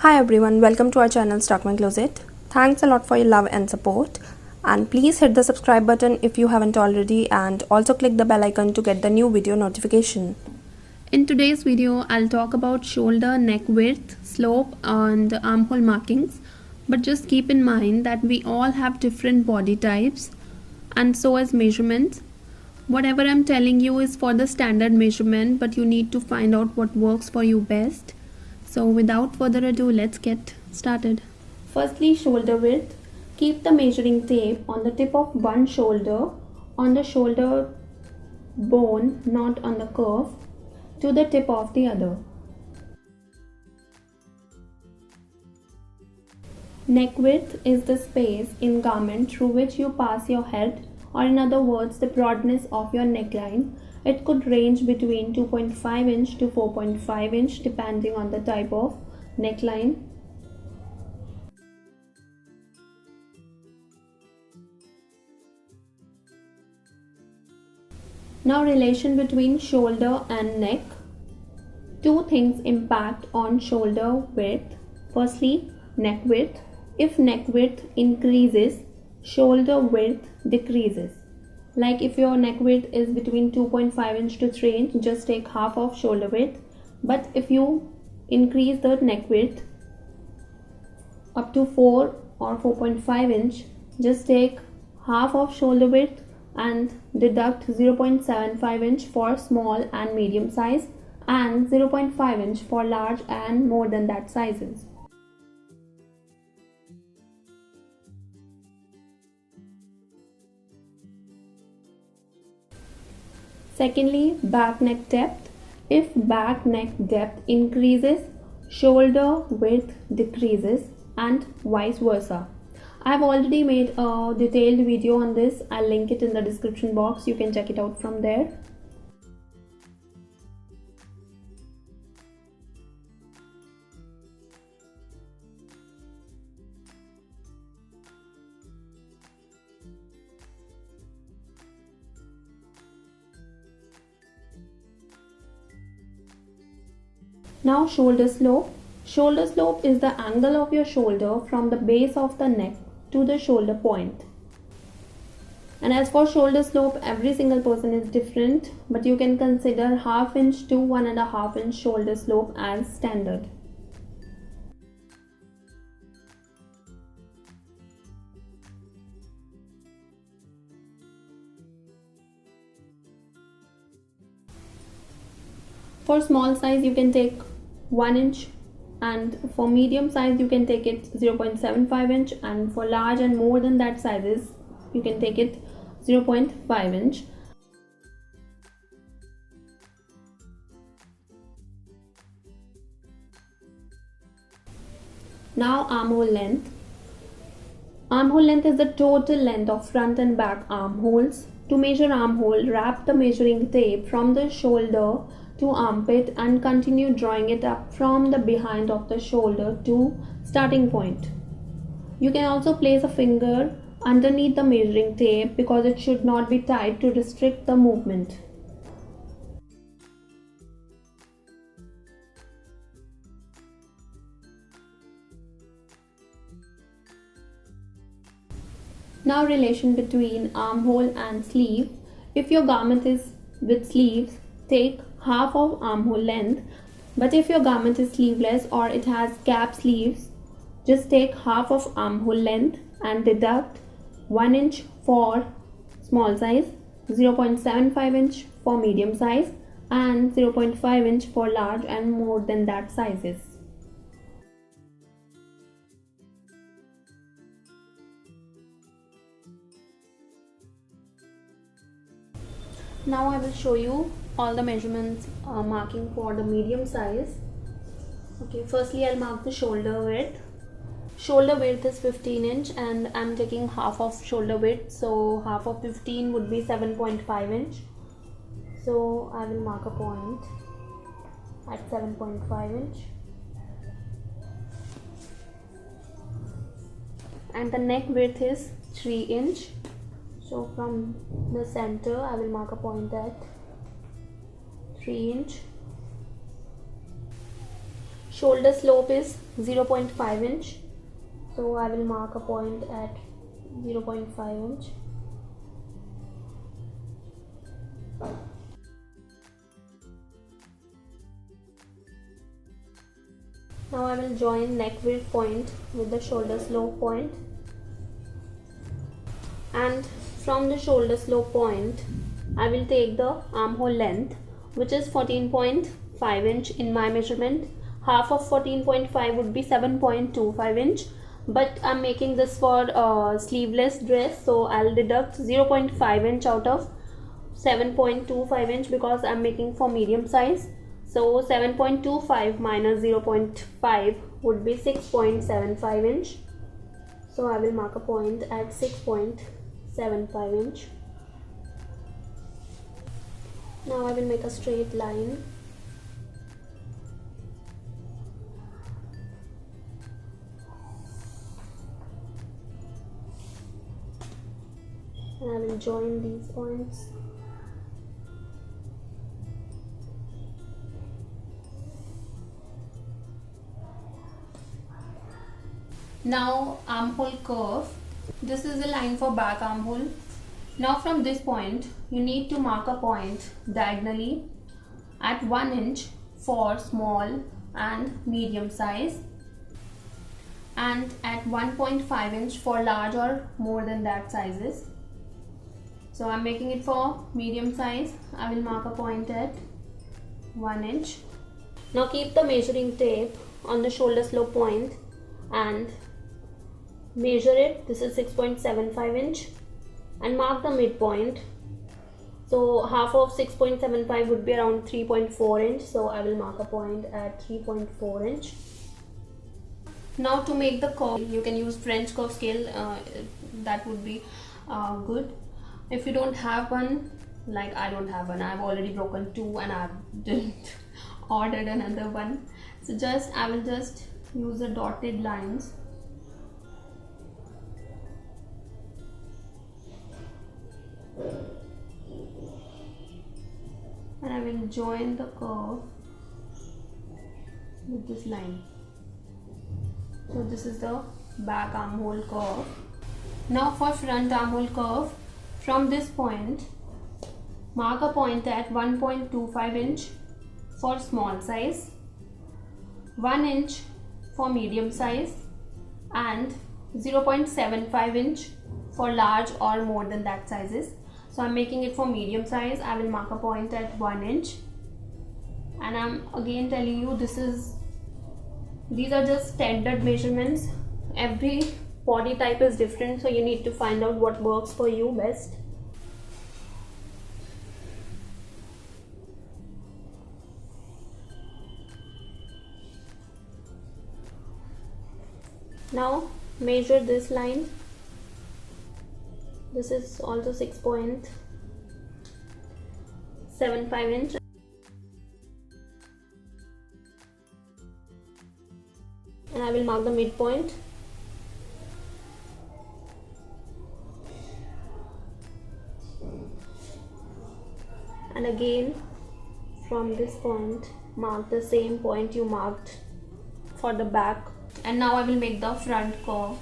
Hi everyone, welcome to our channel Stalk My Closet. Thanks a lot for your love and support, and please hit the subscribe button if you haven't already, and also click the bell icon to get the new video notification. In today's video, I'll talk about shoulder, neck width, slope and armhole markings. But just keep in mind that we all have different body types and so as measurements. Whatever I'm telling you is for the standard measurement, but you need to find out what works for you best. So without further ado, let's get started. Firstly, shoulder width. Keep the measuring tape on the tip of one shoulder, on the shoulder bone, not on the curve, to the tip of the other. Neck width is the space in garment through which you pass your head, or in other words, the broadness of your neckline. It could range between 2.5 inch to 4.5 inch depending on the type of neckline. Now, relation between shoulder and neck. Two things impact on shoulder width. Firstly, neck width. If neck width increases, shoulder width decreases. Like if your neck width is between 2.5 inch to 3 inch, just take half of shoulder width. But if you increase the neck width up to 4 or 4.5 inch, just take half of shoulder width and deduct 0.75 inch for small and medium size and 0.5 inch for large and more than that sizes. Secondly, back neck depth. If back neck depth increases, shoulder width decreases and vice versa. I've already made a detailed video on this. I'll link it in the description box. You can check it out from there. Now, shoulder slope. Shoulder slope is the angle of your shoulder from the base of the neck to the shoulder point. And as for shoulder slope, every single person is different, but you can consider half inch to 1.5 inch shoulder slope as standard. For small size, you can take 1 inch, and for medium size you can take it 0.75 inch, and for large and more than that sizes you can take it 0.5 inch. Now, armhole length. Armhole length is the total length of front and back armholes. To measure armhole, wrap the measuring tape from the shoulder to armpit and continue drawing it up from the behind of the shoulder to starting point. You can also place a finger underneath the measuring tape because it should not be tight to restrict the movement. Now, relation between armhole and sleeve. If your garment is with sleeves, take half of armhole length, but if your garment is sleeveless or it has cap sleeves, just take half of armhole length and deduct 1 inch for small size, 0.75 inch for medium size and 0.5 inch for large and more than that sizes. Now I will show you all the measurements marking for the medium size. Okay, firstly I'll mark the shoulder width. Shoulder width is 15 inch and I'm taking half of shoulder width, so half of 15 would be 7.5 inch. So I will mark a point at 7.5 inch. And the neck width is 3 inch. So from the center I will mark a point at 3 inch. shoulder slope is 0.5 inch. So I will mark a point at 0.5 inch. Now I will join neck width point with the shoulder slope point, and from the shoulder slope point I will take the armhole length, which is 14.5 inch in my measurement. Half of 14.5 would be 7.25 inch, but I'm making this for a sleeveless dress, so I'll deduct 0.5 inch out of 7.25 inch because I'm making for medium size. So 7.25 minus 0.5 would be 6.75 inch. So I will mark a point at 6.75 inch. Now I will make a straight line. And I will join these points. Now armhole curve. This is a line for back armhole. Now from this point you need to mark a point diagonally at 1 inch for small and medium size, and at 1.5 inch for large or more than that sizes. So I'm making it for medium size. I will mark a point at 1 inch. Now keep the measuring tape on the shoulder slope point and measure it. This is 6.75 inch, and mark the midpoint. So half of 6.75 would be around 3.4 inch, so I will mark a point at 3.4 inch. Now to make the curve, you can use French curve scale, that would be good. If you don't have one, like I don't have one, I've already broken 2 and I didn't ordered another one. So I will just use the dotted lines. And I will join the curve with this line. So this is the back armhole curve. Now for front armhole curve, from this point mark a point at 1.25 inch for small size, 1 inch for medium size, and 0.75 inch for large or more than that sizes. So I'm making it for medium size. I will mark a point at 1 inch, and I'm again telling you these are just standard measurements. Every body type is different, so you need to find out what works for you best. Now measure this line. This is also 6.75 inch. And I will mark the midpoint. And again from this point mark the same point you marked for the back. And now I will make the front curve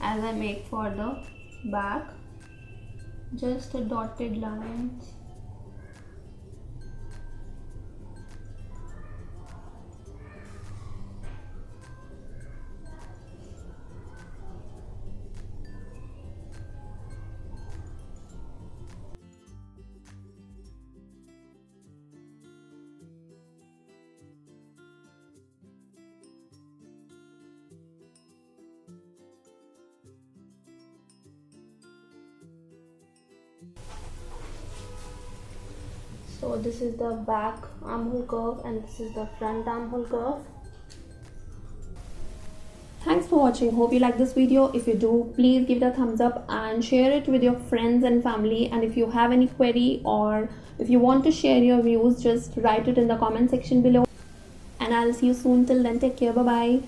as I make for the back. Just a dotted lines. So this is the back armhole curve and this is the front armhole curve. Thanks for watching. Hope you like this video. If you do, please give it a thumbs up and share it with your friends and family. And if you have any query or if you want to share your views, just write it in the comment section below. And I'll see you soon. Till then, take care. Bye bye.